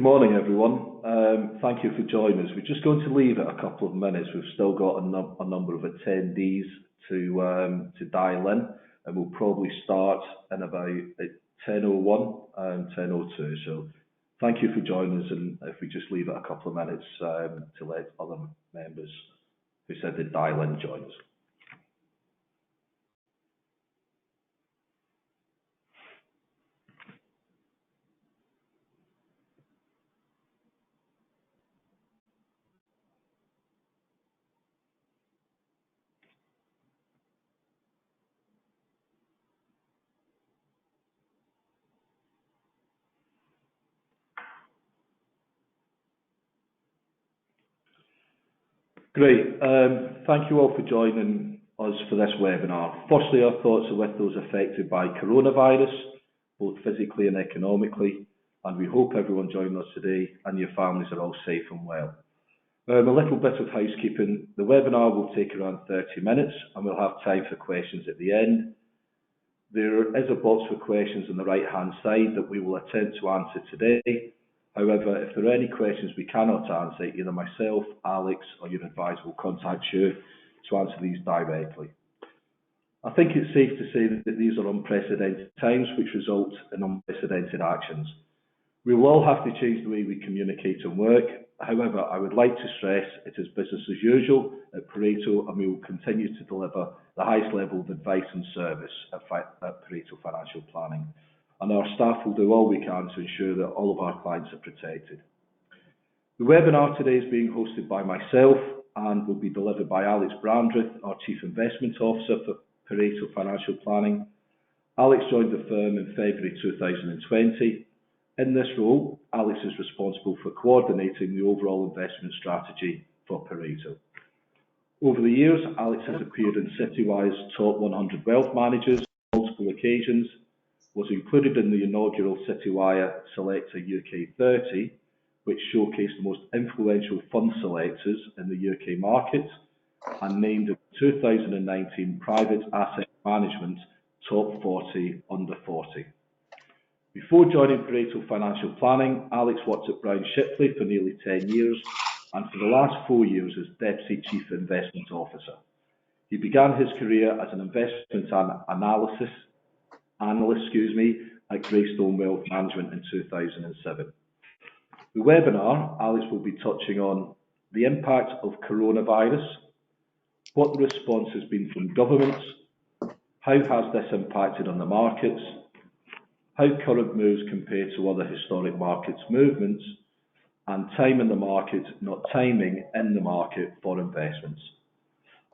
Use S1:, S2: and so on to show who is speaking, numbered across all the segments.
S1: morning, everyone. Thank you for joining us. We're just going to leave it a couple of minutes. We've still got a number of attendees to dial in, and we'll probably start in about at 10:01 and 10:02. So thank you for joining us, and if we just leave it a couple of minutes to let other members who said they'd dial in join us. Great. Thank you all for joining us for this webinar. Firstly, our thoughts are with those affected by coronavirus, both physically and economically, and we hope everyone joining us today and your families are all safe and well. A little bit of housekeeping. The webinar will take around 30 minutes and we'll have time for questions at the end. There is a box for questions on the right-hand side that we will attempt to answer today. However, if there are any questions we cannot answer, either myself, Alex, or your advisor will contact you to answer these directly. I think it's safe to say that these are unprecedented times which result in unprecedented actions. We will all have to change the way we communicate and work. However, I would like to stress it is business as usual at Pareto, and we will continue to deliver the highest level of advice and service at Pareto Financial Planning. And our staff will do all we can to ensure that all of our clients are protected. The webinar today is being hosted by myself and will be delivered by Alex Brandreth, our Chief Investment Officer for Pareto Financial Planning. Alex joined the firm in February 2020. In this role, Alex is responsible for coordinating the overall investment strategy for Pareto. Over the years, Alex has appeared in Citywire's Top 100 Wealth Managers on multiple occasions, was included in the inaugural Citywire Selector UK 30, which showcased the most influential fund selectors in the UK market, and named the 2019 Private Asset Management Top 40 Under 40. Before joining Pareto Financial Planning, Alex worked at Brown Shipley for nearly 10 years, and for the last 4 years as Deputy Chief Investment Officer. He began his career as an investment analyst at Greystone Wealth Management in 2007. The webinar, Alex will be touching on the impact of coronavirus, what the response has been from governments, how has this impacted on the markets, how current moves compare to other historic markets movements, and time in the market, not timing in the market for investments.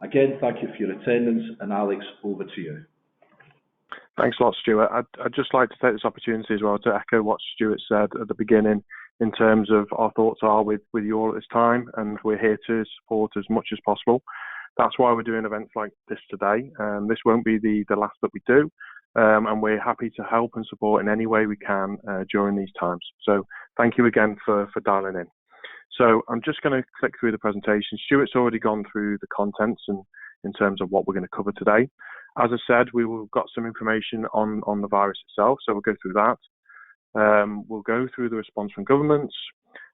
S1: Again, thank you for your attendance, and Alex, over to you.
S2: Thanks a lot, Stuart. I'd just like to take this opportunity as well to echo what Stuart said at the beginning in terms of our thoughts are with you all at this time, and we're here to support as much as possible. That's why we're doing events like this today. This won't be the last that we do, and we're happy to help and support in any way we can during these times. So thank you again for dialing in. So I'm just going to click through the presentation. Stuart's already gone through the contents and in terms of what we're going to cover today. As I said, we will got some information on the virus itself, so we'll go through that. We'll go through the response from governments,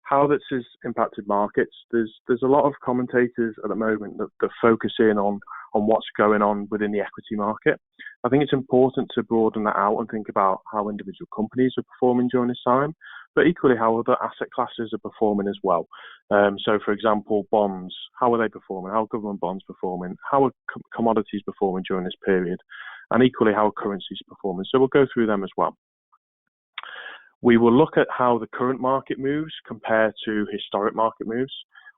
S2: how this has impacted markets. There's a lot of commentators at the moment that focus in on what's going on within the equity market. I think it's important to broaden that out and think about how individual companies are performing during this time, but equally how other asset classes are performing as well. So, for example, bonds, how are they performing? How are government bonds performing? How are commodities performing during this period? And equally, how are currencies performing? So we'll go through them as well. We will look at how the current market moves compare to historic market moves.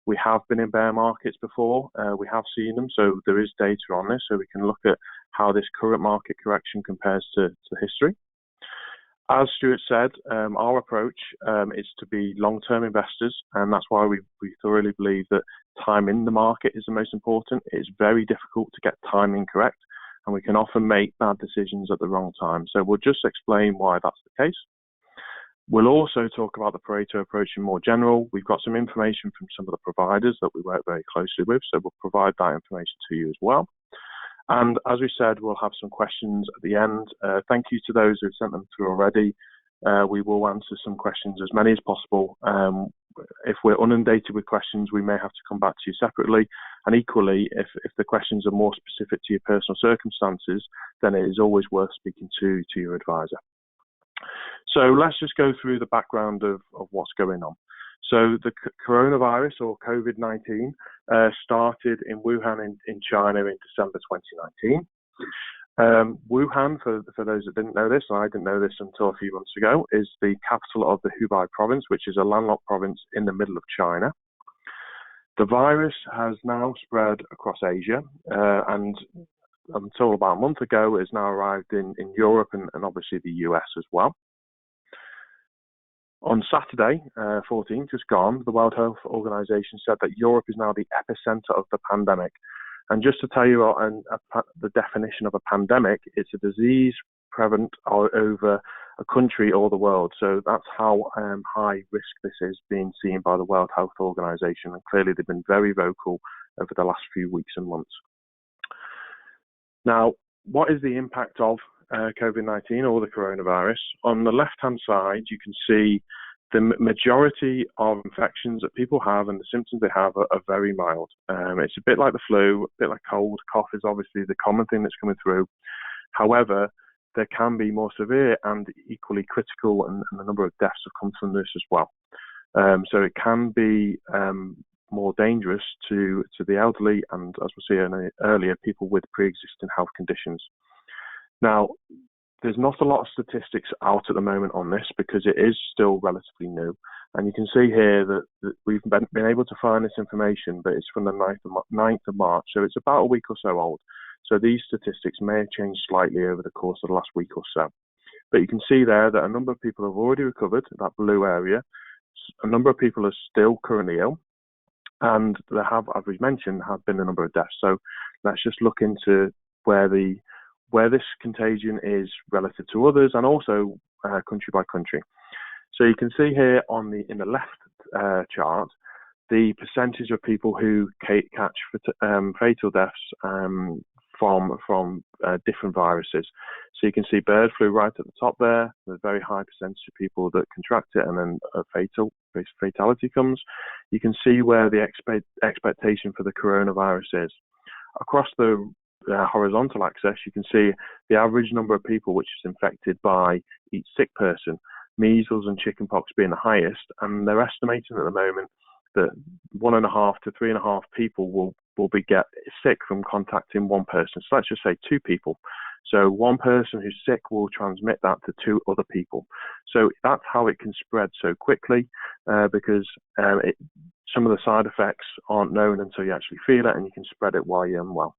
S2: We have been in bear markets before. We have seen them, so there is data on this, so we can look at how this current market correction compares to history. As Stuart said, our approach is to be long-term investors, and that's why we thoroughly believe that time in the market is the most important. It's very difficult to get timing correct, and we can often make bad decisions at the wrong time. So we'll just explain why that's the case. We'll also talk about the Pareto approach in more general. We've got some information from some of the providers that we work very closely with, so we'll provide that information to you as well. And as we said, we'll have some questions at the end. Thank you to those who've sent them through already. We will answer some questions, as many as possible. If we're inundated with questions, we may have to come back to you separately. And equally, if the questions are more specific to your personal circumstances, then it is always worth speaking to your advisor. So let's just go through the background of what's going on. So the coronavirus, or COVID-19, started in Wuhan in China in December 2019. Wuhan, for those that didn't know this, and I didn't know this until a few months ago, is the capital of the Hubei province, which is a landlocked province in the middle of China. The virus has now spread across Asia, and until about a month ago, has now arrived in Europe and obviously the US as well. On Saturday, 14th, just gone, the World Health Organization said that Europe is now the epicenter of the pandemic. And just to tell you the definition of a pandemic, it's a disease prevalent over a country or the world. So that's how high risk this is being seen by the World Health Organization. And clearly they've been very vocal over the last few weeks and months. Now, what is the impact of COVID-19 or the coronavirus? On the left-hand side, you can see the majority of infections that people have and the symptoms they have are very mild. It's a bit like the flu, a bit like cold. Cough is obviously the common thing that's coming through. However, there can be more severe and equally critical, and the number of deaths have come from this as well. So it can be more dangerous to the elderly and, as we'll see earlier, people with pre-existing health conditions. Now, there's not a lot of statistics out at the moment on this because it is still relatively new. And you can see here that we've been able to find this information, but it's from the 9th of March. So it's about a week or so old. So these statistics may have changed slightly over the course of the last week or so. But you can see there that a number of people have already recovered, that blue area. A number of people are still currently ill. And there have, as we mentioned, have been a number of deaths. So let's just look into where this contagion is relative to others, and also country by country. So you can see here in the left chart the percentage of people who catch fatal deaths from different viruses. So you can see bird flu right at the top there. There's a very high percentage of people that contract it, and then fatality comes. You can see where the expectation for the coronavirus is. Across the horizontal axis, you can see the average number of people which is infected by each sick person, measles and chickenpox being the highest, and they're estimating at the moment that 1.5 to 3.5 people will get sick from contacting one person. So let's just say 2 people. So one person who's sick will transmit that to 2 other people. So that's how it can spread so quickly, because some of the side effects aren't known until you actually feel it, and you can spread it while you're unwell.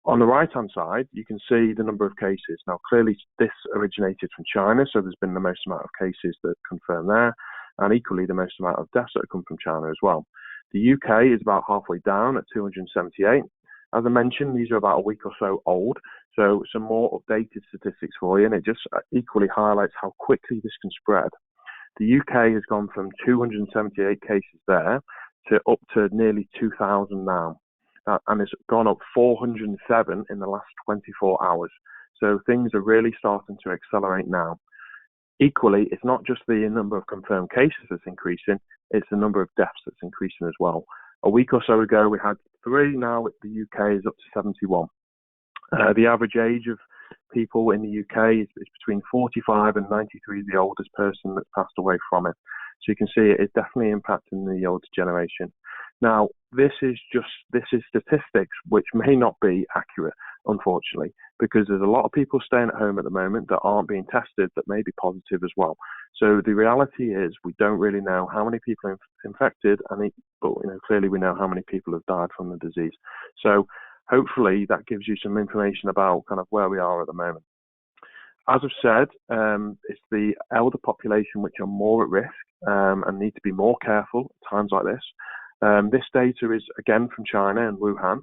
S2: On the right-hand side, you can see the number of cases. Now, clearly, this originated from China, so there's been the most amount of cases that confirm there, and equally the most amount of deaths that have come from China as well. The UK is about halfway down at 278. As I mentioned, these are about a week or so old, so some more updated statistics for you, and it just equally highlights how quickly this can spread. The UK has gone from 278 cases there to up to nearly 2,000 now. And it's gone up 407 in the last 24 hours. So things are really starting to accelerate now. Equally, it's not just the number of confirmed cases that's increasing, it's the number of deaths that's increasing as well. A week or so ago, we had 3. Now the UK is up to 71. The average age of people in the UK is between 45 and 93, the oldest person that's passed away from it. So you can see it is definitely impacting the older generation. Now, this is statistics which may not be accurate, unfortunately, because there's a lot of people staying at home at the moment that aren't being tested that may be positive as well. So the reality is we don't really know how many people are infected, but clearly we know how many people have died from the disease. So hopefully that gives you some information about kind of where we are at the moment. As I've said, it's the elder population which are more at risk and need to be more careful at times like this. This data is again from China and Wuhan,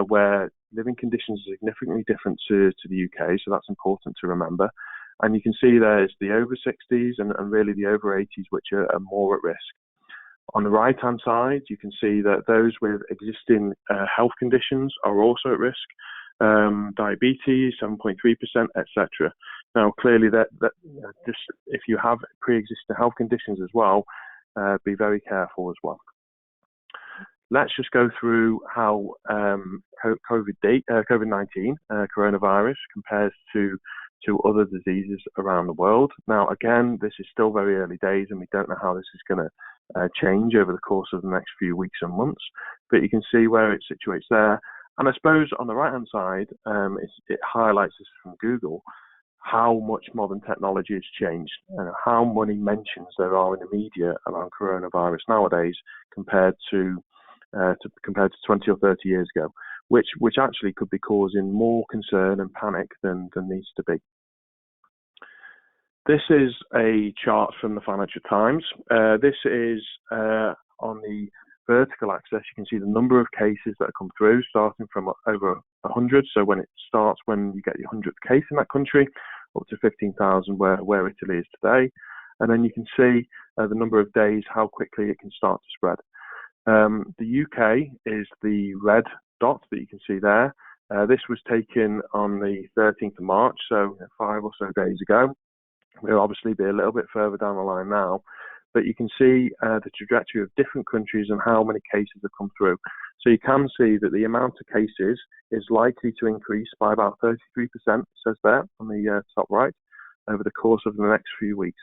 S2: where living conditions are significantly different to the UK, so that's important to remember. And you can see there's the over 60s and really the over 80s which are more at risk. On the right-hand side, you can see that those with existing health conditions are also at risk. Diabetes, 7.3%, etc. Now, clearly, just if you have pre-existing health conditions as well, be very careful as well. Let's just go through how COVID-19, coronavirus, compares to other diseases around the world. Now, again, this is still very early days, and we don't know how this is going to change over the course of the next few weeks and months. But you can see where it situates there. And I suppose on the right-hand side, it highlights this from Google, how much modern technology has changed and how many mentions there are in the media around coronavirus nowadays compared to 20 or 30 years ago, which actually could be causing more concern and panic than needs to be. This is a chart from the Financial Times. This is on the vertical axis. You can see the number of cases that have come through, starting from over 100. So when you get your 100th case in that country, up to 15,000 where Italy is today. And then you can see the number of days, how quickly it can start to spread. The UK is the red dot that you can see there. This was taken on the 13th of March, so 5 or so days ago. We'll obviously be a little bit further down the line now, but you can see the trajectory of different countries and how many cases have come through. So you can see that the amount of cases is likely to increase by about 33%, it says there on the top right, over the course of the next few weeks.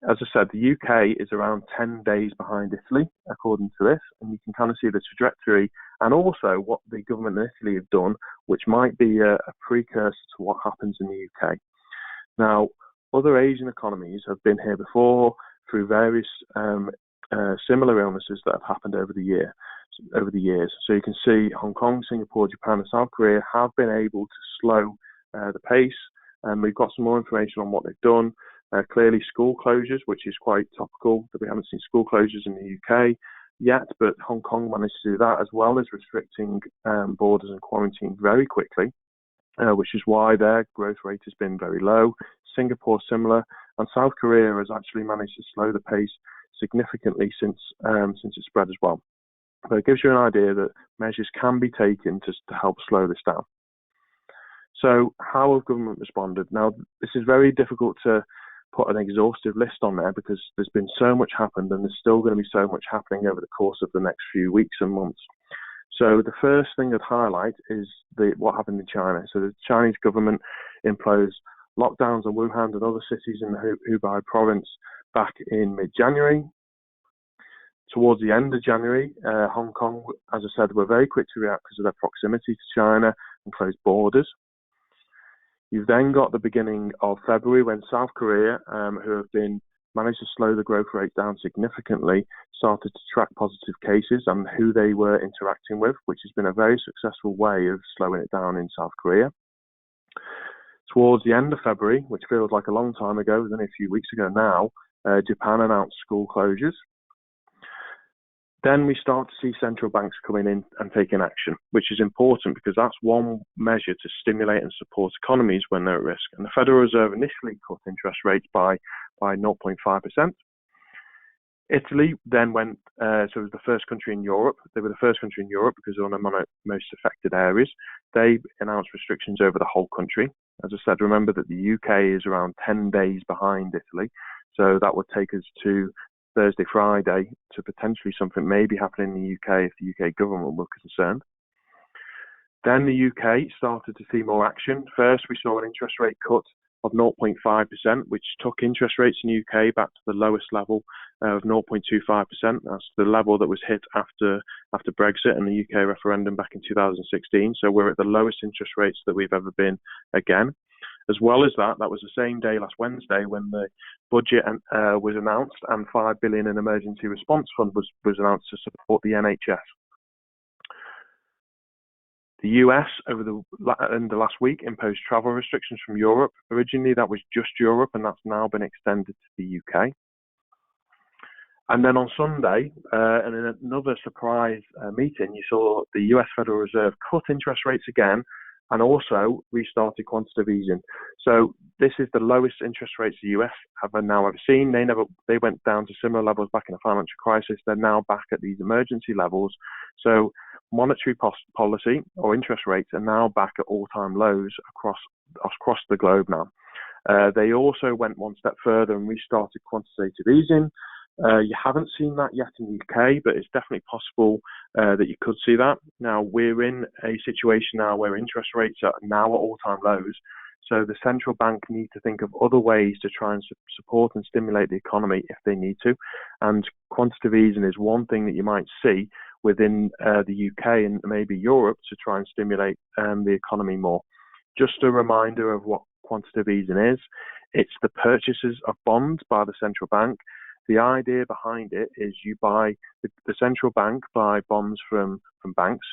S2: As I said, the UK is around 10 days behind Italy, according to this, and you can kind of see the trajectory and also what the government in Italy have done, which might be a precursor to what happens in the UK. Now, other Asian economies have been here before through various similar illnesses that have happened over the years. So you can see Hong Kong, Singapore, Japan, and South Korea have been able to slow the pace, and we've got some more information on what they've done. Clearly, school closures, which is quite topical, that we haven't seen school closures in the UK yet, but Hong Kong managed to do that, as well as restricting borders and quarantine very quickly, which is why their growth rate has been very low. Singapore similar, and South Korea has actually managed to slow the pace significantly since it spread as well. But it gives you an idea that measures can be taken to help slow this down. So how have government responded? Now, this is very difficult to put an exhaustive list on there because there's been so much happened and there's still going to be so much happening over the course of the next few weeks and months. So the first thing I'd highlight is what happened in China. So the Chinese government imposed lockdowns on Wuhan and other cities in the Hubei province back in mid-January. Towards the end of January, Hong Kong, as I said, were very quick to react because of their proximity to China and closed borders. You've then got the beginning of February when South Korea, who have managed to slow the growth rate down significantly, started to track positive cases and who they were interacting with, which has been a very successful way of slowing it down in South Korea. Towards the end of February, which feels like a long time ago, it was only a few weeks ago now, Japan announced school closures. Then we start to see central banks coming in and taking action, which is important because that's one measure to stimulate and support economies when they're at risk. And the Federal Reserve initially cut interest rates by 0.5%. Italy then went, so it was the first country in Europe. They were the first country in Europe because they're one of the most affected areas. They announced restrictions over the whole country. As I said, remember that the UK is around 10 days behind Italy. So that would take us to Thursday, Friday, to potentially something maybe happening in the UK if the UK government were concerned. Then the UK started to see more action. First, we saw an interest rate cut of 0.5%, which took interest rates in the UK back to the lowest level of 0.25%. That's the level that was hit after Brexit and the UK referendum back in 2016. So we're at the lowest interest rates that we've ever been again. As well as that was the same day last Wednesday when the budget was announced and $5 billion in emergency response fund was announced to support the NHS. The US over the last week imposed travel restrictions from Europe. Originally that was just Europe, and that's now been extended to the UK. And then on Sunday, and in another surprise meeting, you saw the US Federal Reserve cut interest rates again and also restarted quantitative easing. So this is the lowest interest rates the US have now ever seen. They went down to similar levels back in the financial crisis. They're now back at these emergency levels. So monetary policy or interest rates are now back at all-time lows across the globe now. They also went one step further and restarted quantitative easing. You haven't seen that yet in the UK, but it's definitely possible that you could see that. Now, we're in a situation now where interest rates are now at all-time lows. So the central bank need to think of other ways to try and support and stimulate the economy if they need to. And quantitative easing is one thing that you might see within the UK and maybe Europe to try and stimulate the economy more. Just a reminder of what quantitative easing is. It's the purchases of bonds by the central bank. The idea behind it is you buy, the central bank buy bonds from banks.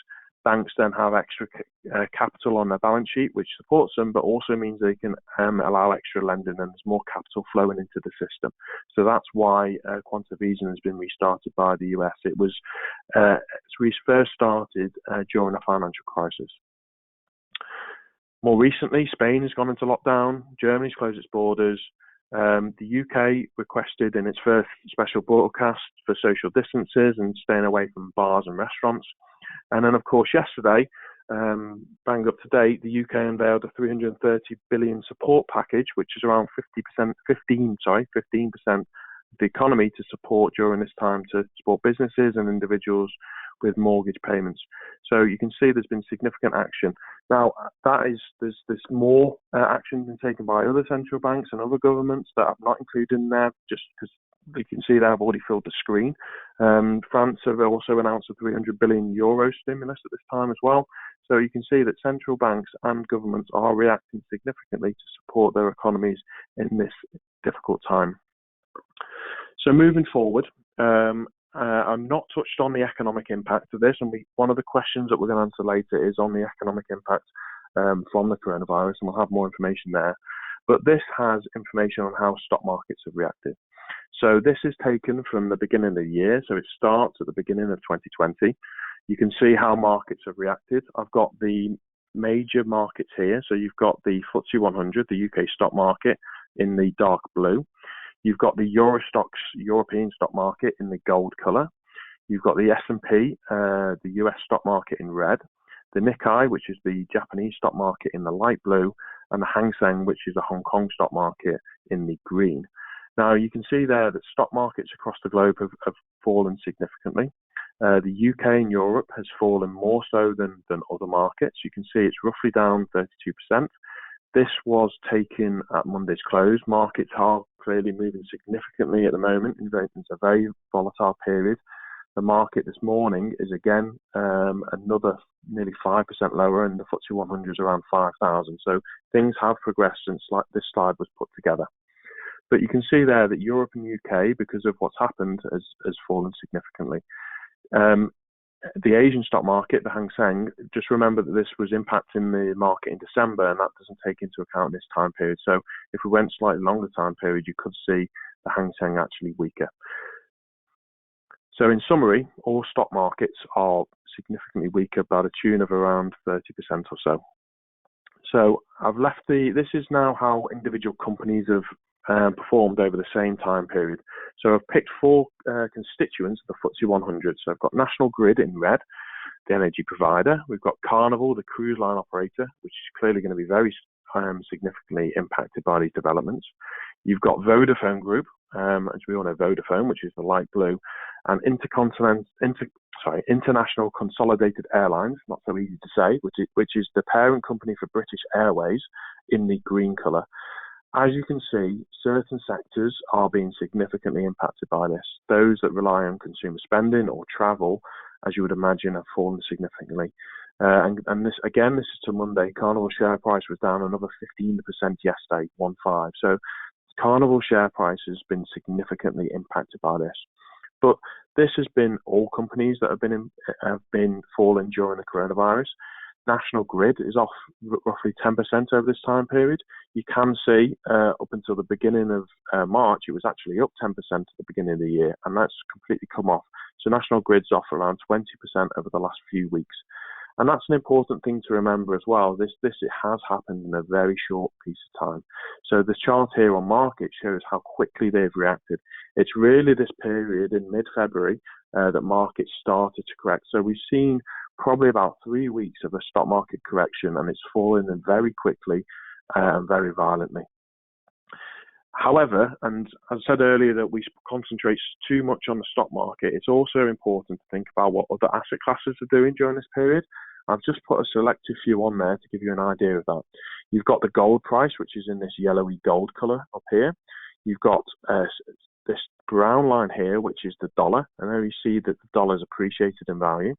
S2: Banks then have extra capital on their balance sheet, which supports them, but also means they can allow extra lending and there's more capital flowing into the system. So that's why quantitative easing has been restarted by the US. It was first started during the financial crisis. More recently, Spain has gone into lockdown. Germany's closed its borders. The UK requested in its first special broadcast for social distances and staying away from bars and restaurants. And then, of course, yesterday, bang up to date, the UK unveiled a 330 billion support package, which is around 15% of the economy to support during this time to support businesses and individuals with mortgage payments. So you can see there's been significant action. Now, there's more action been taken by other central banks and other governments that I've not included in there, just because you can see that I've already filled the screen. France have also announced a 300 billion euro stimulus at this time as well. So you can see that central banks and governments are reacting significantly to support their economies in this difficult time. So moving forward, I'm not touched on the economic impact of this, and one of the questions that we're going to answer later is on the economic impact from the coronavirus, and we'll have more information there. But this has information on how stock markets have reacted. So this is taken from the beginning of the year, so it starts at the beginning of 2020. You can see how markets have reacted. I've got the major markets here. So you've got the FTSE 100, the UK stock market, in the dark blue. You've got the Eurostoxx European stock market in the gold colour. You've got the S&P, the US stock market in red. The Nikkei, which is the Japanese stock market, in the light blue. And the Hang Seng, which is the Hong Kong stock market, in the green. Now, you can see there that stock markets across the globe have fallen significantly. The UK and Europe has fallen more so than other markets. You can see it's roughly down 32%. This was taken at Monday's close. Markets are clearly moving significantly at the moment. It's a very volatile period. The market this morning is again another nearly 5% lower, and the FTSE 100 is around 5,000. So things have progressed since this slide was put together. But you can see there that Europe and UK, because of what's happened, has fallen significantly. The Asian stock market, the Hang Seng, just remember that this was impacting the market in December, and that doesn't take into account this time period. So if we went slightly longer time period, you could see the Hang Seng actually weaker. So in summary, all stock markets are significantly weaker by the tune of around 30% or so. So I've left this is now how individual companies have performed over the same time period. So I've picked four constituents of the FTSE 100. So I've got National Grid in red, the energy provider. We've got Carnival, the cruise line operator, which is clearly going to be very significantly impacted by these developments. You've got Vodafone Group, as we all know, Vodafone, which is the light blue, and International Consolidated Airlines, not so easy to say, which is the parent company for British Airways, in the green colour. As you can see, certain sectors are being significantly impacted by this. Those that rely on consumer spending or travel, as you would imagine, have fallen significantly. And this is to Monday. Carnival share price was down another 15% yesterday, 1.5. So Carnival share price has been significantly impacted by this. But this has been all companies that have been falling during the coronavirus. National Grid is off roughly 10% over this time period. You can see up until the beginning of March, it was actually up 10% at the beginning of the year, and that's completely come off. So National Grid's off around 20% over the last few weeks. And that's an important thing to remember as well. It has happened in a very short piece of time. So the chart here on market shows how quickly they've reacted. It's really this period in mid-February that markets started to correct. So we've seen probably about 3 weeks of a stock market correction, and it's fallen in very quickly and very violently. However, and as I said earlier, that we concentrate too much on the stock market, it's also important to think about what other asset classes are doing during this period. I've just put a selective few on there to give you an idea of that. You've got the gold price, which is in this yellowy gold colour up here. You've got this brown line here, which is the dollar, and there you see that the dollar's appreciated in value.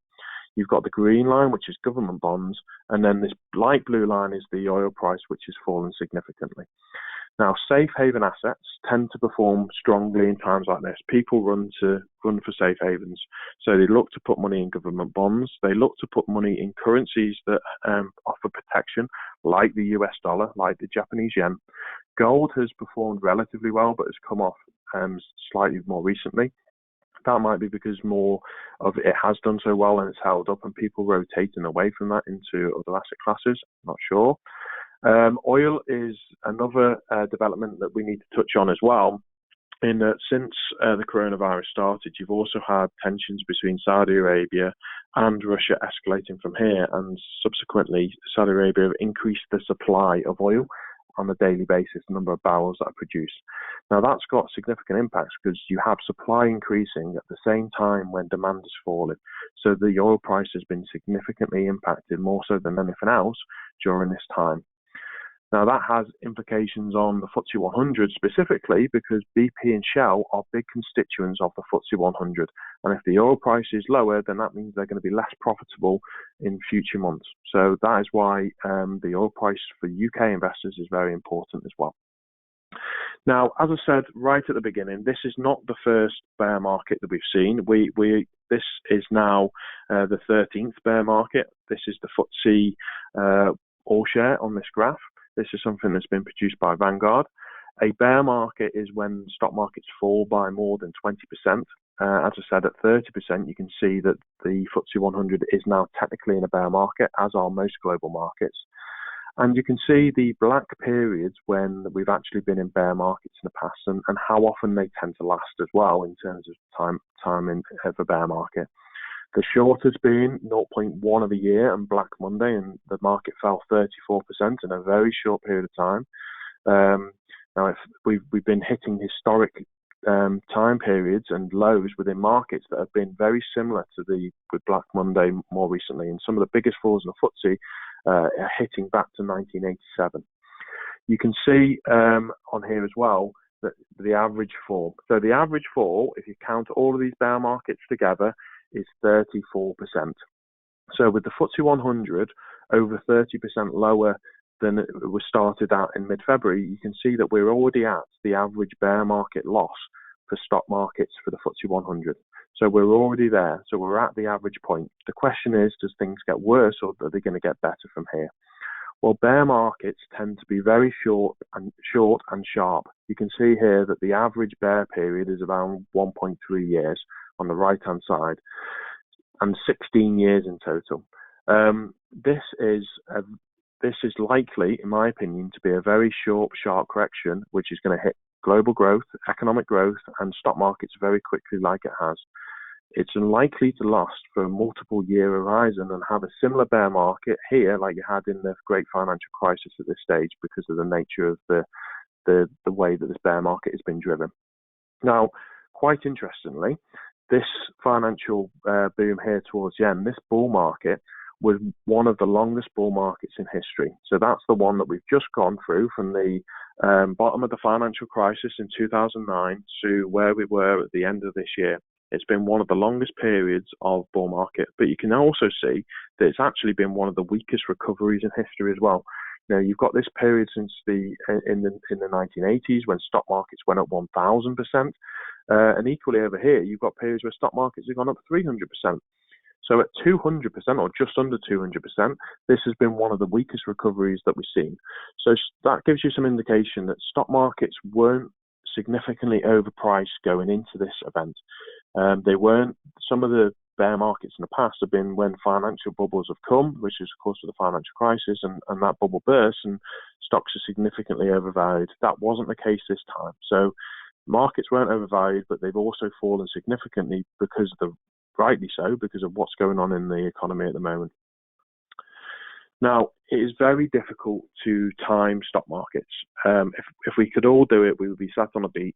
S2: You've got the green line, which is government bonds, and then this light blue line is the oil price, which has fallen significantly. Now, safe haven assets tend to perform strongly in times like this. People run for safe havens. So they look to put money in government bonds. They look to put money in currencies that offer protection, like the US dollar, like the Japanese yen. Gold has performed relatively well, but has come off slightly more recently. That might be because more of it has done so well and it's held up, and people rotating away from that into other asset classes. I'm not sure. Oil is another development that we need to touch on as well, in that since the coronavirus started, you've also had tensions between Saudi Arabia and Russia escalating from here, and subsequently Saudi Arabia have increased the supply of oil on a daily basis, the number of barrels that are produced. Now that's got significant impacts because you have supply increasing at the same time when demand is falling. So the oil price has been significantly impacted, more so than anything else, during this time. Now that has implications on the FTSE 100 specifically, because BP and Shell are big constituents of the FTSE 100. And if the oil price is lower, then that means they're going to be less profitable in future months. So that is why the oil price for UK investors is very important as well. Now, as I said right at the beginning, this is not the first bear market that we've seen. This is now the 13th bear market. This is the FTSE all share on this graph. This is something that's been produced by Vanguard. A bear market is when stock markets fall by more than 20%. As I said, at 30%, you can see that the FTSE 100 is now technically in a bear market, as are most global markets. And you can see the black periods when we've actually been in bear markets in the past, and how often they tend to last as well in terms of time of a bear market. The short has been 0.1 of a year and Black Monday, and the market fell 34% in a very short period of time. Now, if we've been hitting historic time periods and lows within markets that have been very similar to with Black Monday more recently, and some of the biggest falls in the FTSE are hitting back to 1987. You can see on here as well that the average fall. So the average fall, if you count all of these bear markets together, is 34%. So with the FTSE 100 over 30% lower than it was started out in mid-February, you can see that we're already at the average bear market loss for stock markets for the FTSE 100. So we're already there. So we're at the average point. The question is, does things get worse, or are they going to get better from here? Well, bear markets tend to be very short and sharp. You can see here that the average bear period is around 1.3 years on the right-hand side, and 16 years in total. This is likely, in my opinion, to be a very short, sharp correction, which is going to hit global growth, economic growth, and stock markets very quickly, like it has. It's unlikely to last for a multiple year horizon and have a similar bear market here like you had in the great financial crisis at this stage, because of the nature of the way that this bear market has been driven. Now, quite interestingly, this financial boom here towards the end, this bull market was one of the longest bull markets in history. So that's the one that we've just gone through, from the bottom of the financial crisis in 2009 to where we were at the end of this year. It's been one of the longest periods of bull market, but you can also see that it's actually been one of the weakest recoveries in history as well. Now, you've got this period since in the 1980s when stock markets went up 1,000%, and equally over here, you've got periods where stock markets have gone up 300%. So at 200%, or just under 200%, this has been one of the weakest recoveries that we've seen. So that gives you some indication that stock markets weren't significantly overpriced going into this event. They weren't. Some of the bear markets in the past have been when financial bubbles have come, which is of course the financial crisis, and that bubble bursts and stocks are significantly overvalued. That wasn't the case this time. So markets weren't overvalued, but they've also fallen significantly rightly so, because of what's going on in the economy at the moment. Now, it is very difficult to time stock markets. If we could all do it, we would be sat on a beach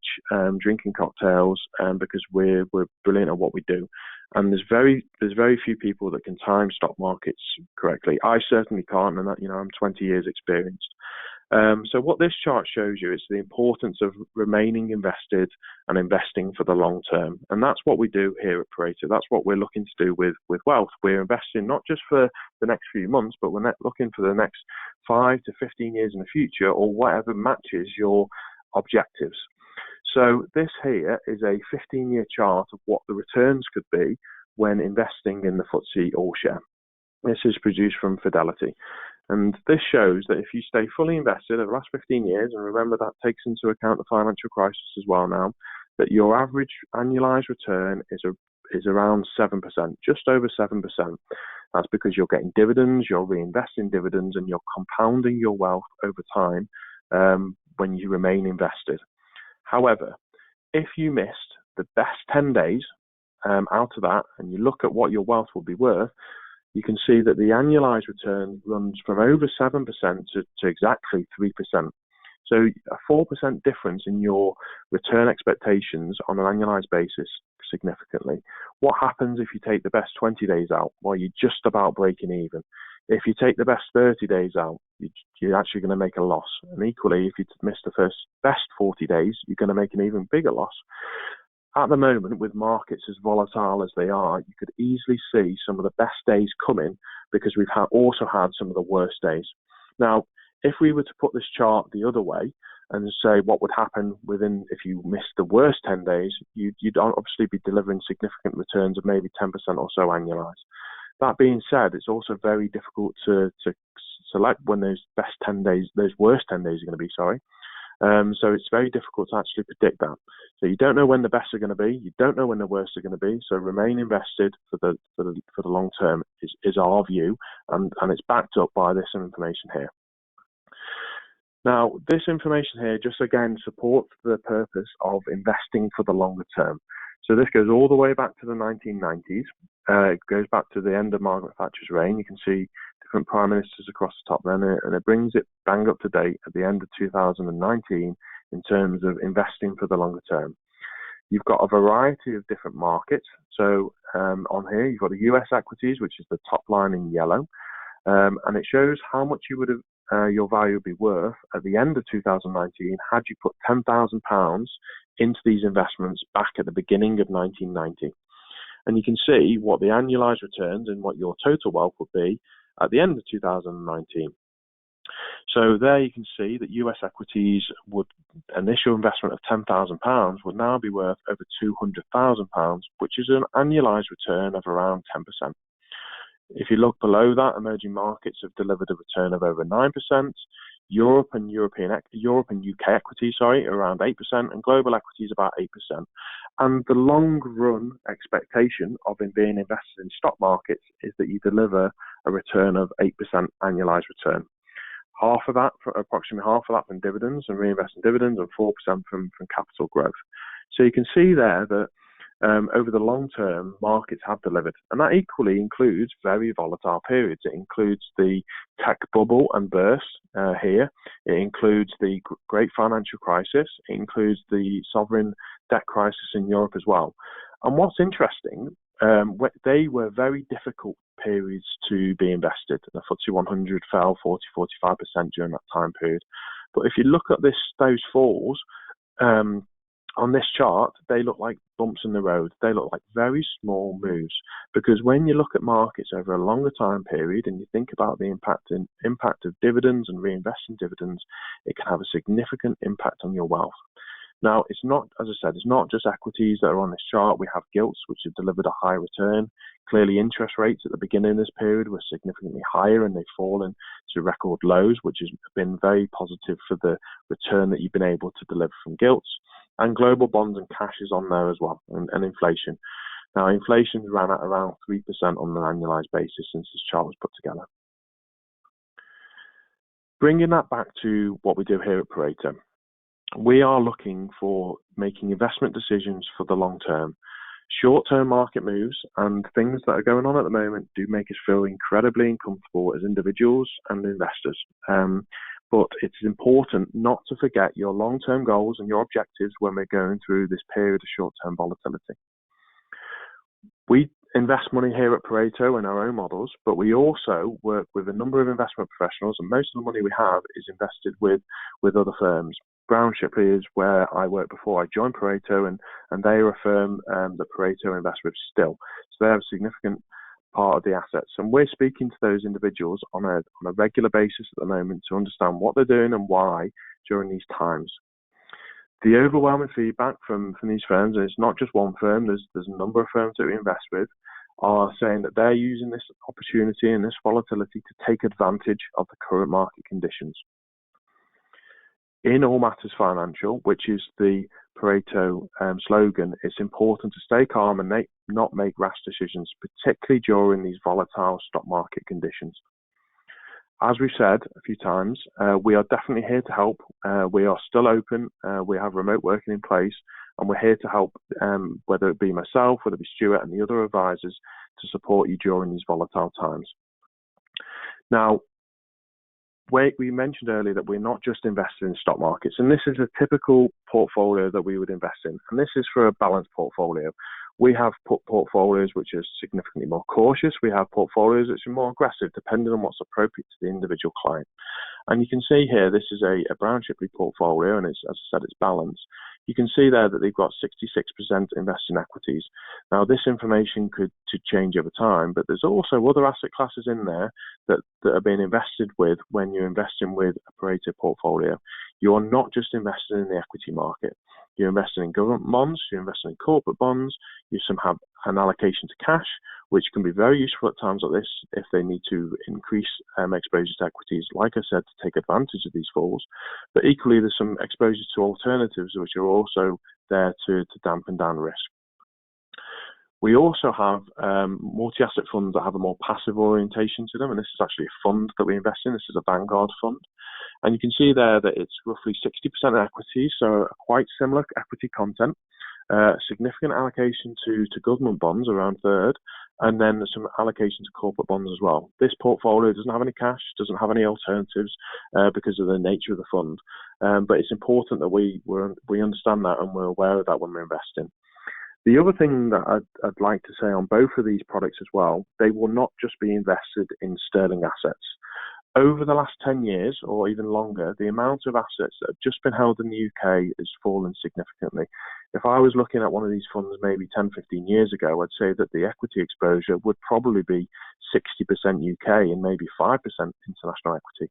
S2: drinking cocktails because we're brilliant at what we do. And there's very few people that can time stock markets correctly. I certainly can't, and that, I'm 20 years experienced. So what this chart shows you is the importance of remaining invested and investing for the long term. And that's what we do here at Pareto. That's what we're looking to do with wealth. We're investing not just for the next few months, but we're looking for the next 5 to 15 years in the future, or whatever matches your objectives. So this here is a 15-year chart of what the returns could be when investing in the FTSE All-Share. This is produced from Fidelity. And this shows that if you stay fully invested over the last 15 years, and remember that takes into account the financial crisis as well now, that your average annualized return is around 7%, just over 7%. That's because you're getting dividends, you're reinvesting dividends, and you're compounding your wealth over time when you remain invested. However, if you missed the best 10 days out of that, and you look at what your wealth will be worth, you can see that the annualized return runs from over 7% to exactly 3%. So a 4% difference in your return expectations on an annualized basis significantly. What happens if you take the best 20 days out? Well, you're just about breaking even. If you take the best 30 days out, you're actually going to make a loss. And equally, if you miss the best 40 days, you're going to make an even bigger loss. At the moment, with markets as volatile as they are, you could easily see some of the best days coming because we've also had some of the worst days. Now, if we were to put this chart the other way and say what would happen if you missed the worst 10 days, you'd obviously be delivering significant returns of maybe 10% or so annualized. That being said, it's also very difficult to select when those worst 10 days are going to be, so it's very difficult to actually predict that. So you don't know when the best are going to be, you don't know when the worst are going to be. So remain invested for the long term is our view, and it's backed up by this information here. Now, this information here just again supports the purpose of investing for the longer term. So this goes all the way back to the 1990s. It goes back to the end of Margaret Thatcher's reign. You can see different prime ministers across the top then, and it brings it bang up to date at the end of 2019 in terms of investing for the longer term. You've got a variety of different markets. So on here, you've got the US equities, which is the top line in yellow, and it shows how much your value would be worth at the end of 2019 had you put £10,000 into these investments back at the beginning of 1990. And you can see what the annualized returns and what your total wealth would be at the end of 2019. So there you can see that US equities initial investment of £10,000 would now be worth over £200,000, which is an annualized return of around 10%. If you look below that, emerging markets have delivered a return of over 9%. Europe and UK equities, around 8%, and global equities about 8%. And the long run expectation of being invested in stock markets is that you deliver a return of 8% annualized return. Approximately half of that from dividends and reinvesting dividends, and 4% from capital growth. So you can see there that over the long term, markets have delivered. And that equally includes very volatile periods. It includes the tech bubble and burst here. It includes the great financial crisis. It includes the sovereign debt crisis in Europe as well. And what's interesting, they were very difficult periods to be invested. The FTSE 100 fell 40-45% during that time period. But if you look at those falls, on this chart, they look like bumps in the road. They look like very small moves, because when you look at markets over a longer time period and you think about the impact of dividends and reinvesting dividends, it can have a significant impact on your wealth. Now, it's not, as I said, it's not just equities that are on this chart. We have gilts, which have delivered a high return. Clearly, interest rates at the beginning of this period were significantly higher, and they've fallen to record lows, which has been very positive for the return that you've been able to deliver from gilts. And global bonds and cash is on there as well, and inflation. Now, inflation ran at around 3% on an annualized basis since this chart was put together. Bringing that back to what we do here at Pareto, we are looking for making investment decisions for the long term. Short-term market moves and things that are going on at the moment do make us feel incredibly uncomfortable as individuals and investors. But it's important not to forget your long-term goals and your objectives when we're going through this period of short-term volatility. We invest money here at Pareto in our own models, but we also work with a number of investment professionals, and most of the money we have is invested with other firms. Brown Shipley is where I worked before I joined Pareto, and they are a firm that Pareto invests with still. So they have a significant part of the assets. And we're speaking to those individuals on a regular basis at the moment to understand what they're doing and why during these times. The overwhelming feedback from these firms, and it's not just one firm, there's a number of firms that we invest with, are saying that they're using this opportunity and this volatility to take advantage of the current market conditions. In all matters financial, which is the Pareto slogan, it's important to stay calm and not make rash decisions, particularly during these volatile stock market conditions. As we've said a few times, we are definitely here to help. We are still open. We have remote working in place, and we're here to help, whether it be myself, whether it be Stuart and the other advisors, to support you during these volatile times. Now, we mentioned earlier that we're not just invested in stock markets, and this is a typical portfolio that we would invest in, and this is for a balanced portfolio. We have portfolios which are significantly more cautious. We have portfolios which are more aggressive, depending on what's appropriate to the individual client. And you can see here, this is a Brown Shipley portfolio, and it's, as I said, it's balanced. You can see there that they've got 66% invested in equities. Now, this information could change over time, but there's also other asset classes in there that are being invested with when you're investing with a Pareto portfolio. You are not just investing in the equity market. You're investing in government bonds, you're investing in corporate bonds, you some have an allocation to cash, which can be very useful at times like this if they need to increase exposure to equities, like I said, to take advantage of these falls. But equally, there's some exposure to alternatives which are also there to dampen down risk. We also have multi-asset funds that have a more passive orientation to them, and this is actually a fund that we invest in. This is a Vanguard fund. And you can see there that it's roughly 60% equity, so quite similar equity content, significant allocation to government bonds, around a third, and then some allocation to corporate bonds as well. This portfolio doesn't have any cash, doesn't have any alternatives because of the nature of the fund, but it's important that we understand that and we're aware of that when we're investing. The other thing that I'd like to say on both of these products as well, they will not just be invested in sterling assets. Over the last 10 years, or even longer, the amount of assets that have just been held in the UK has fallen significantly. If I was looking at one of these funds maybe 10, 15 years ago, I'd say that the equity exposure would probably be 60% UK and maybe 5% international equity.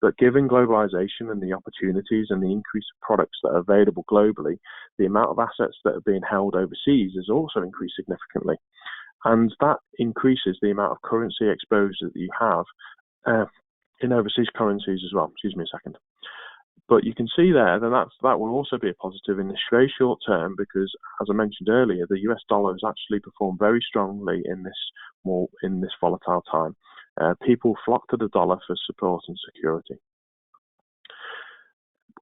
S2: But given globalization and the opportunities and the increase of products that are available globally, the amount of assets that are being held overseas has also increased significantly. And that increases the amount of currency exposure that you have in overseas currencies as well. Excuse me a second. But you can see there that will also be a positive in the very short term because, as I mentioned earlier, the US dollar has actually performed very strongly in this volatile time. People flock to the dollar for support and security.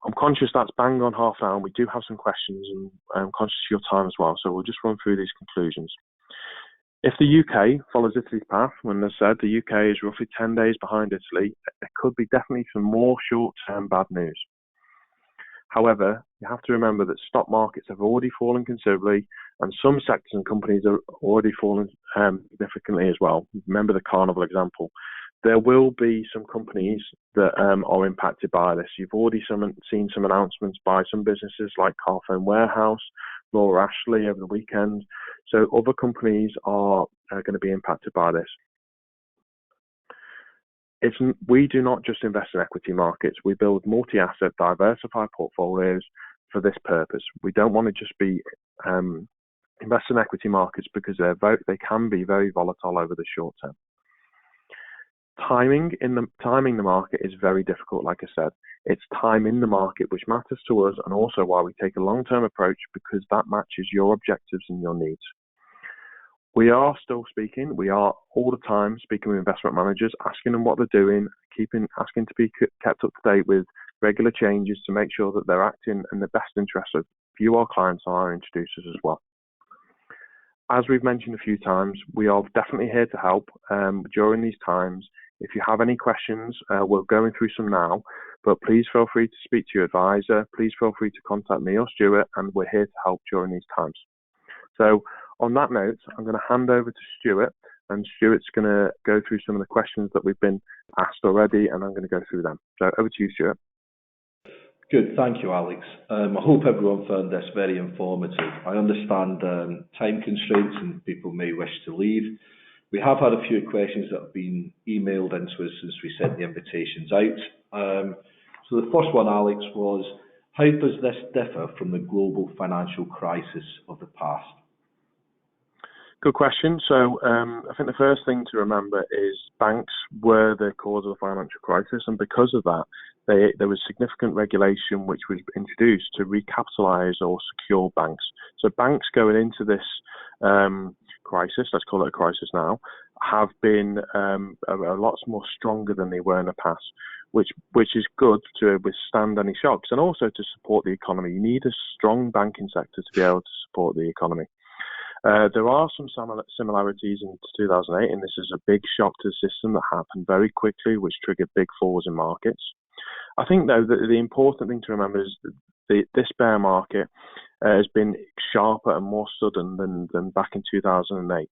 S2: I'm conscious that's bang on half an hour. We do have some questions, and I'm conscious of your time as well, so we'll just run through these conclusions. If the UK follows Italy's path, when I said the UK is roughly 10 days behind Italy, there could be definitely some more short-term bad news. However, you have to remember that stock markets have already fallen considerably, and some sectors and companies are already fallen significantly as well. Remember the Carnival example. There will be some companies that are impacted by this. You've already seen some announcements by some businesses like Carphone Warehouse, Laura Ashley over the weekend. So other companies are going to be impacted by this. We do not just invest in equity markets. We build multi-asset, diversified portfolios for this purpose. We don't want to just be invest in equity markets because they can be very volatile over the short term. Timing the market is very difficult, like I said. It's time in the market which matters to us, and also why we take a long-term approach, because that matches your objectives and your needs. We are still speaking. We are all the time speaking with investment managers, asking them what they're doing, asking to be kept up to date with regular changes to make sure that they're acting in the best interest of you, our clients, and our introducers as well. as we've mentioned a few times, we are definitely here to help during these times. If you have any questions, we're going through some now, but please feel free to speak to your advisor. Please feel free to contact me or Stuart, and we're here to help during these times. So on that note, I'm going to hand over to Stuart, and Stuart's going to go through some of the questions that we've been asked already, and I'm going to go through them. So over to you, Stuart.
S1: Good, thank you, Alex. I hope everyone found this very informative. I understand time constraints and people may wish to leave. We have had a few questions that have been emailed into us since we sent the invitations out. So the first one, Alex, was, how does this differ from the global financial crisis of the past?
S2: Good question. So I think the first thing to remember is banks were the cause of the financial crisis, and because of that, there was significant regulation which was introduced to recapitalise or secure banks. So banks going into this crisis, let's call it a crisis now, have been a lot more stronger than they were in the past, which is good to withstand any shocks and also to support the economy. You need a strong banking sector to be able to support the economy. There are some similarities in 2008, and this is a big shock to the system that happened very quickly, which triggered big falls in markets. I think, though, that the important thing to remember is that this bear market has been sharper and more sudden than back in 2008.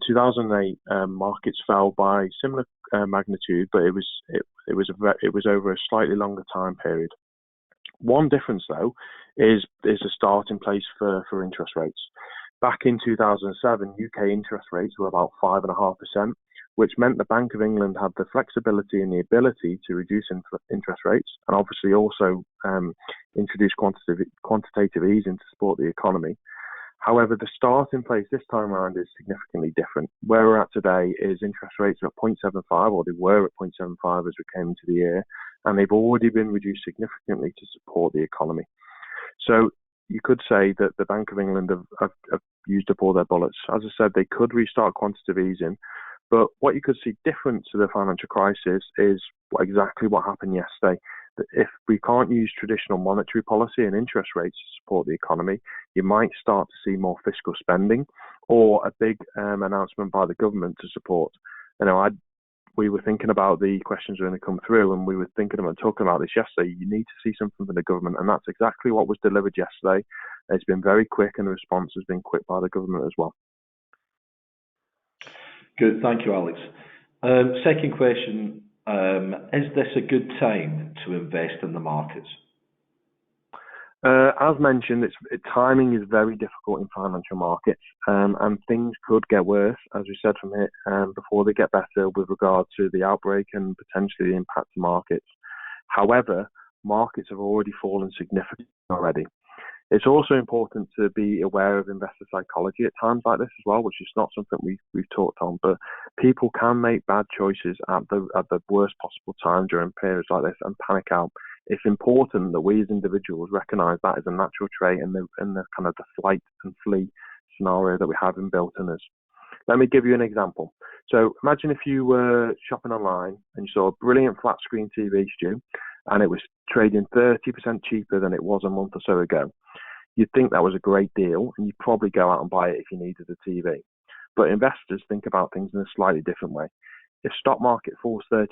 S2: 2008 markets fell by similar magnitude, but it was over a slightly longer time period. One difference, though, is the starting place for interest rates. Back in 2007, UK interest rates were about 5.5%, which meant the Bank of England had the flexibility and the ability to reduce interest rates and obviously also introduce quantitative easing to support the economy. However, the starting place this time around is significantly different. Where we're at today is interest rates are at 0.75, or they were at 0.75 as we came into the year, and they've already been reduced significantly to support the economy. So you could say that the Bank of England have used up all their bullets. As I said, they could restart quantitative easing, but what you could see different to the financial crisis is exactly what happened yesterday. That if we can't use traditional monetary policy and interest rates to support the economy, you might start to see more fiscal spending or a big announcement by the government to support. We were thinking about the questions that are going to come through, and we were thinking about talking about this yesterday. You need to see something from the government, and that's exactly what was delivered yesterday. It's been very quick, and the response has been quick by the government as well.
S1: Good, thank you, Alex. Second question, is this a good time to invest in the markets?
S2: As mentioned, timing is very difficult in financial markets, and things could get worse, as we said from here, before they get better with regard to the outbreak and potentially the impact to markets. However, markets have already fallen significantly already. It's also important to be aware of investor psychology at times like this as well, which is not something we've talked on, but people can make bad choices at the worst possible time during periods like this and panic out. It's important that we as individuals recognise that as a natural trait in the kind of the flight and flee scenario that we have inbuilt in us. Let me give you an example. So imagine if you were shopping online and you saw a brilliant flat screen TV, Stu, and it was trading 30% cheaper than it was a month or so ago. You'd think that was a great deal, and you'd probably go out and buy it if you needed a TV. But investors think about things in a slightly different way. If stock market falls 30%,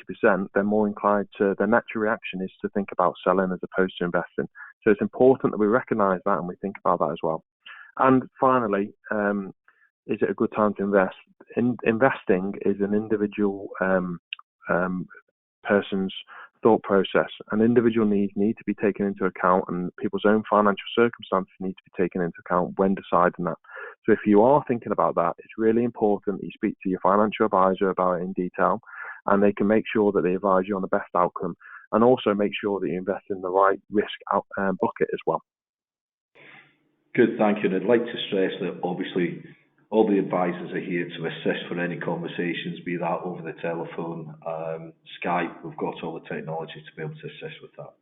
S2: they're more inclined to, their natural reaction is to think about selling as opposed to investing. So it's important that we recognise that and we think about that as well. And finally, is it a good time to invest? Investing is an individual person's thought process, and individual needs need to be taken into account, and people's own financial circumstances need to be taken into account when deciding that. So if you are thinking about that, it's really important that you speak to your financial advisor about it in detail, and they can make sure that they advise you on the best outcome, and also make sure that you invest in the right risk bucket as well.
S1: Good, thank you. And I'd like to stress that obviously all the advisors are here to assist for any conversations, be that over the telephone, Skype. We've got all the technology to be able to assist with that.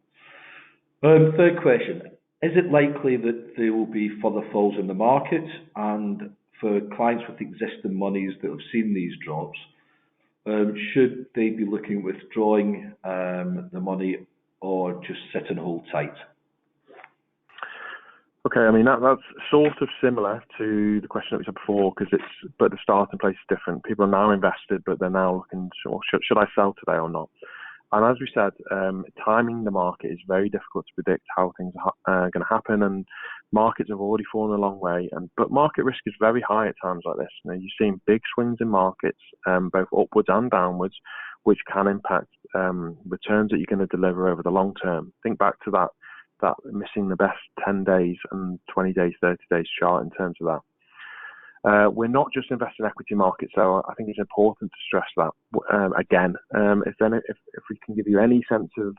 S1: Third question, is it likely that there will be further falls in the market? And for clients with existing monies that have seen these drops, should they be looking at withdrawing the money or just sit and hold tight?
S2: Okay, I mean that's sort of similar to the question that we said before, but the starting place is different. People are now invested, but they're now looking, should I sell today or not? And as we said, timing the market is very difficult to predict how things are going to happen, and markets have already fallen a long way. But market risk is very high at times like this. You're seeing big swings in markets, both upwards and downwards, which can impact returns that you're going to deliver over the long term. Think back to that missing the best 10 days and 20 days, 30 days chart in terms of that. We're not just investing in equity markets, so I think it's important to stress that again. If we can give you any sense of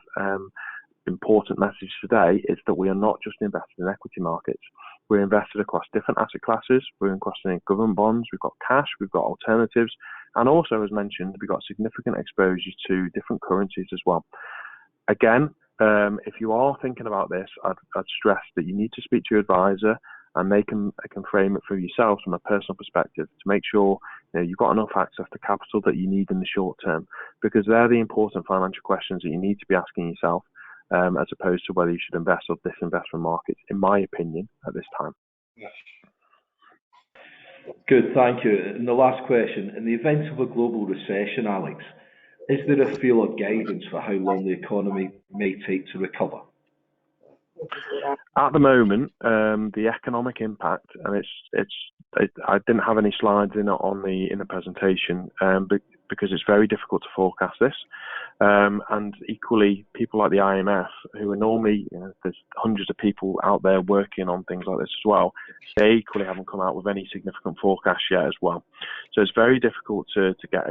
S2: important message today, it's that we are not just invested in equity markets. We're invested across different asset classes. We're investing in government bonds. We've got cash. We've got alternatives, and also, as mentioned, we've got significant exposure to different currencies as well. Again, if you are thinking about this, I'd stress that you need to speak to your advisor, and they can frame it for yourself from a personal perspective to make sure you've got enough access to capital that you need in the short term, because they're the important financial questions that you need to be asking yourself, as opposed to whether you should invest or disinvest from markets, in my opinion, at this time.
S1: Good, thank you. And the last question, in the event of a global recession, Alex, is there a feel or guidance for how long the economy may take to recover?
S2: At the moment, the economic impact, and I didn't have any slides in the presentation, because it's very difficult to forecast this. And equally, people like the IMF, who are normally, there's hundreds of people out there working on things like this as well, they equally haven't come out with any significant forecast yet as well. So it's very difficult to get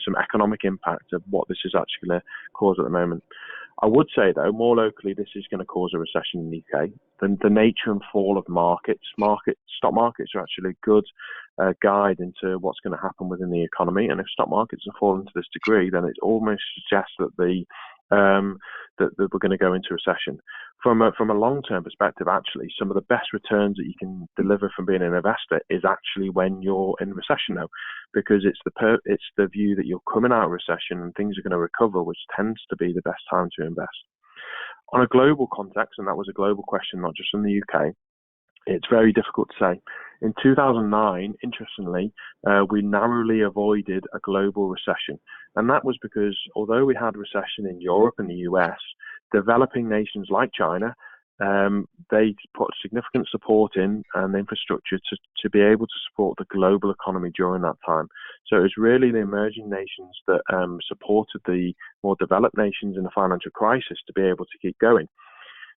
S2: some economic impact of what this is actually going to cause at the moment. I would say, though, more locally, this is going to cause a recession in the UK. The nature and fall of stock markets are actually a good guide into what's going to happen within the economy. And if stock markets have fallen to this degree, then it almost suggests that that we're going to go into recession. From a long-term perspective, actually, some of the best returns that you can deliver from being an investor is actually when you're in recession, though, because it's the view that you're coming out of recession and things are going to recover, which tends to be the best time to invest. On a global context, and that was a global question, not just in the UK, it's very difficult to say. In 2009, interestingly, we narrowly avoided a global recession. And that was because although we had recession in Europe and the US, developing nations like China, they put significant support in and infrastructure to be able to support the global economy during that time. So it was really the emerging nations that supported the more developed nations in the financial crisis to be able to keep going.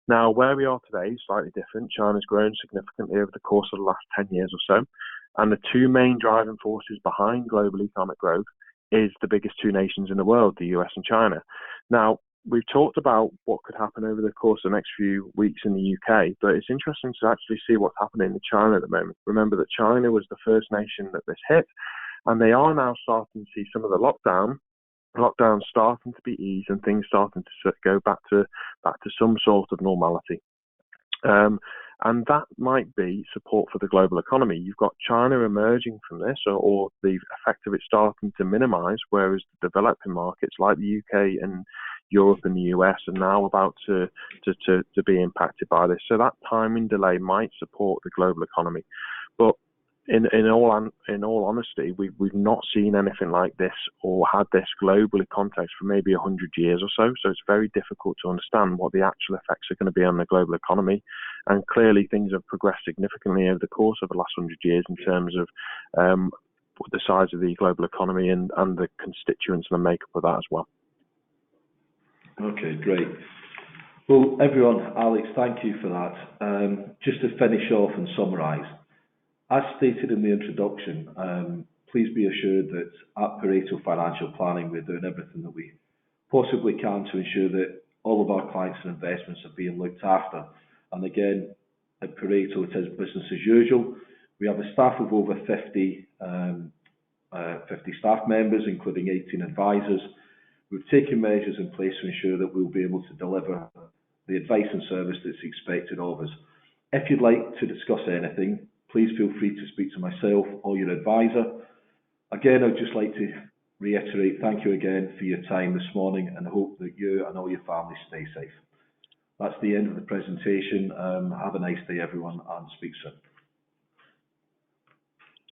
S2: Now, where we are today is slightly different. China's grown significantly over the course of the last 10 years or so. And the two main driving forces behind global economic growth is the biggest two nations in the world, the US and China. Now, we've talked about what could happen over the course of the next few weeks in the UK, but it's interesting to actually see what's happening in China at the moment. Remember that China was the first nation that this hit, and they are now starting to see some of the lockdowns starting to be eased and things starting to go back to some sort of normality. And that might be support for the global economy. You've got China emerging from this, or the effect of it starting to minimize, whereas the developing markets like the UK and Europe and the US are now about to be impacted by this. So that timing delay might support the global economy. But in all honesty, we've not seen anything like this or had this globally context for maybe 100 years or so. So it's very difficult to understand what the actual effects are going to be on the global economy. And clearly, things have progressed significantly over the course of the last 100 years in terms of the size of the global economy and the constituents and the makeup of that as well.
S1: Okay, great. Well, everyone, Alex, thank you for that. Just to finish off and summarise, as stated in the introduction, please be assured that at Pareto Financial Planning, we're doing everything that we possibly can to ensure that all of our clients and investments are being looked after. And again, at Pareto, it is business as usual. We have a staff of over 50 staff members, including 18 advisors. We've taken measures in place to ensure that we'll be able to deliver the advice and service that's expected of us. If you'd like to discuss anything, please feel free to speak to myself or your advisor. Again, I'd just like to reiterate, thank you again for your time this morning, and hope that you and all your families stay safe. That's the end of the presentation. Have a nice day, everyone, and speak soon.